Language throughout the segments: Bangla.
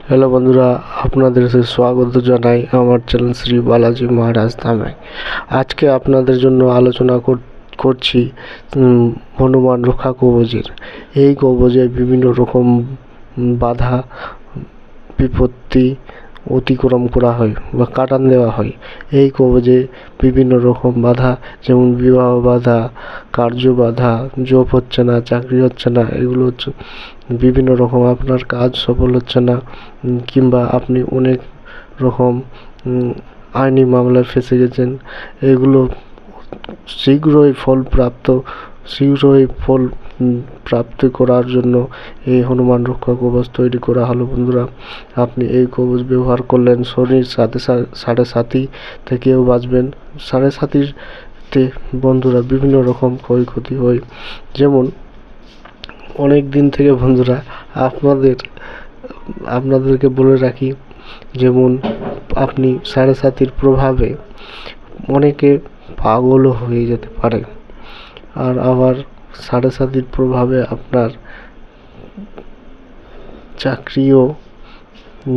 হ্যালো বন্ধুরা, আপনাদের স্বাগত জানাই আমার চ্যানেল শ্রী বালাজি মহারাজ ধামে। আজকে আপনাদের জন্য আলোচনা করছি হনুমান রক্ষা কবচের। এই কবচে বিভিন্ন রকম বাধা বিপত্তি অতিক্রম করা হয় বা কাটান দেওয়া হয়। এই কবচে বিভিন্ন রকম বাধা, যেমন বিবাহ বাধা, কার্য বাধা, জব হচ্ছে না, চাকরি হচ্ছে না, এগুলো হচ্ছে বিভিন্ন রকম আপনার কাজ সফল হচ্ছে না, কিংবা আপনি অনেক রকম আইনি মামলায় ফেঁসে গেছেন, এগুলো শীঘ্রই ফল প্রাপ্তি করার জন্য এই হনুমান রক্ষা কবচ তৈরি করা হলো বন্ধুরা। আপনি এই কবচ ব্যবহার করলেন শনির সাড়ে সাতি থেকেও বাঁচবেন। সাড়ে সাতিতে বন্ধুরা বিভিন্ন রকম ক্ষয়ক্ষতি হয়, যেমন অনেক দিন থেকে বন্ধুরা আপনাদেরকে বলে রাখি, যেমন আপনি সাড়ে সাতির প্রভাবে অনেকে পাগলও হয়ে যেতে পারে, আর আবার সাড়ে সাতির প্রভাবে আপনার চাকরিও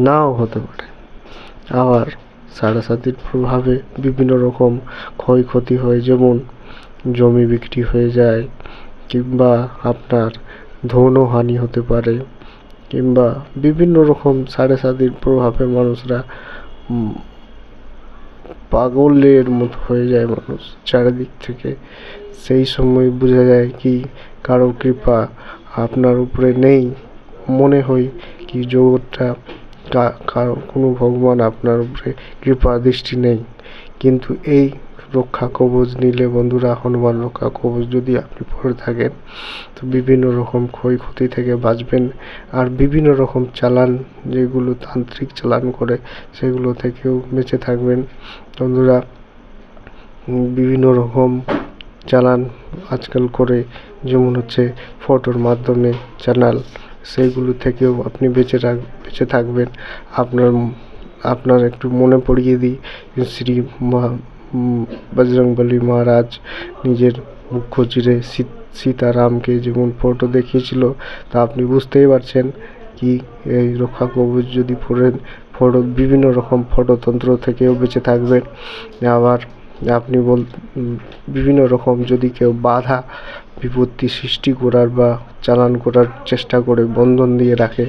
নাও হতে পারে। আবার সাড়ে সাতির প্রভাবে বিভিন্ন রকম ক্ষয়ক্ষতি হয়, যেমন জমি বিক্রি হয়ে যায়, কিংবা আপনার ধনহানি হতে পারে, কিংবা বিভিন্ন রকম সাড়ে সাতির প্রভাবে মানুষরা পাগলের মতো হয়ে যায় মানুষ চারিদিক থেকে। সেই সময় বোঝা যায় কি কারো কৃপা আপনার উপরে নেই, মনে হয় কি জগৎটা কারো কোনো ভগবান আপনার উপরে কৃপা দৃষ্টি নেই। কিন্তু এই রক্ষা কবচ নিলে বন্ধুরা, হনুমান রক্ষা কবচ যদি আপনি পরে থাকেন, তো বিভিন্ন রকম ক্ষয়ক্ষতি থেকে বাঁচবেন। আর বিভিন্ন রকম চালান, যেগুলো তান্ত্রিক চালান করে, সেগুলো থেকেও বেঁচে থাকবেন বন্ধুরা। বিভিন্ন রকম চালান আজকাল করে, যেমন হচ্ছে ফটোর মাধ্যমে চ্যানেল, সেইগুলো থেকেও আপনি বেঁচে থাকবেন। আপনার একটু মনে পড়িয়ে দিই, শ্রী বজরংবলী মহারাজ নিজের মুখ্য চিরে সীতারামকে যেমন ফটো দেখিয়েছিল, তা আপনি বুঝতেই পারছেন কি এই রক্ষা কবচ যদি পড়েন, বিভিন্ন রকম ফটোতন্ত্র থেকেও বেঁচে থাকবেন। আবার আপনি বিভিন্ন রকম যদি কেউ বাধা বিপত্তি সৃষ্টি করার বা চালান করার চেষ্টা করে, বন্ধন দিয়ে রাখে,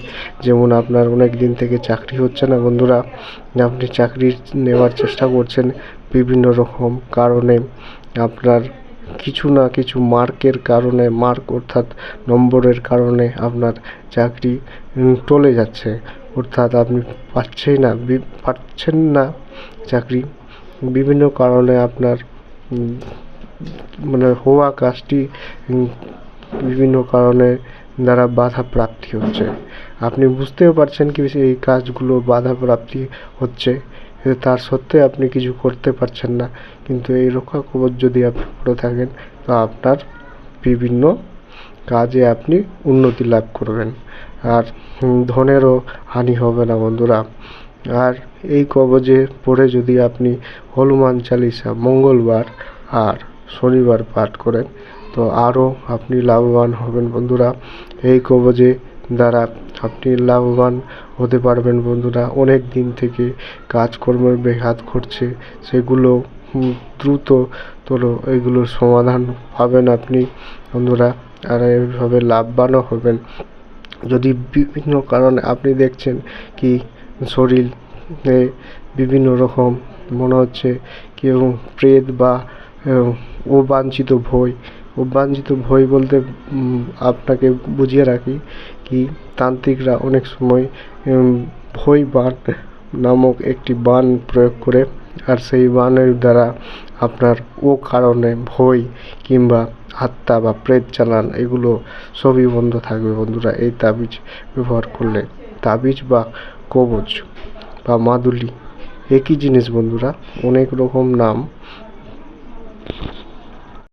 যেমন আপনার অনেক দিন থেকে চাকরি হচ্ছে না বন্ধুরা, আপনি চাকরি নেওয়ার চেষ্টা করছেন, বিভিন্ন রকম কারণে আপনার কিছু না কিছু মার্কের কারণে, অর্থাৎ নম্বরের কারণে আপনার চাকরি টলে যাচ্ছে, অর্থাৎ আপনি পাচ্ছেন না চাকরি। বিভিন্ন কারণে আপনার হওয়া কাজটি বিভিন্ন কারণে দ্বারা বাধা প্রাপ্তি হচ্ছে। আপনি বুঝতেও পারছেন কি এই কাজগুলো বাধা প্রাপ্তি হচ্ছে, তার সত্ত্বেও আপনি কিছু করতে পারছেন না। কিন্তু এই রক্ষা কবচ যদি আপনি পরে থাকেন, তো আপনার বিভিন্ন কাজে আপনি উন্নতি লাভ করবেন, আর ধনেরও হানি হবে না বন্ধুরা। আর এই কবচে পড়ে যদি আপনি হনুমান চালিসা মঙ্গলবার আর শনিবার পাঠ করেন, তো আরও আপনি লাভবান হবেন বন্ধুরা। এই কবচে দ্বারা আপনি লাভবান হতে পারবেন বন্ধুরা। অনেক দিন থেকে কাজকর্মের ব্যাঘাত ঘটছে, সেগুলো দ্রুততর এগুলোর সমাধান পাবেন আপনি বন্ধুরা, আর এইভাবে লাভবানও হবেন। যদি বিভিন্ন কারণে আপনি দেখছেন কি শরীরে বিভিন্ন রকম মনে হচ্ছে কেউ প্রেত বা অবাঞ্ছিত ভয় বলতে আপনাকে বুঝিয়ে রাখি কি তান্ত্রিকরা অনেক সময় ভয় বান নামক একটি বান প্রয়োগ করে, আর সেই বানের দ্বারা আপনার কারণে ভয় কিংবা আত্মা বা প্রেত চালান, এগুলো সবই বন্ধ থাকবে বন্ধুরা এই তাবিজ ব্যবহার করলে। তাবিজ বা কবচ বা মাদুলি একই জিনিস বন্ধুরা, অনেক রকম নাম,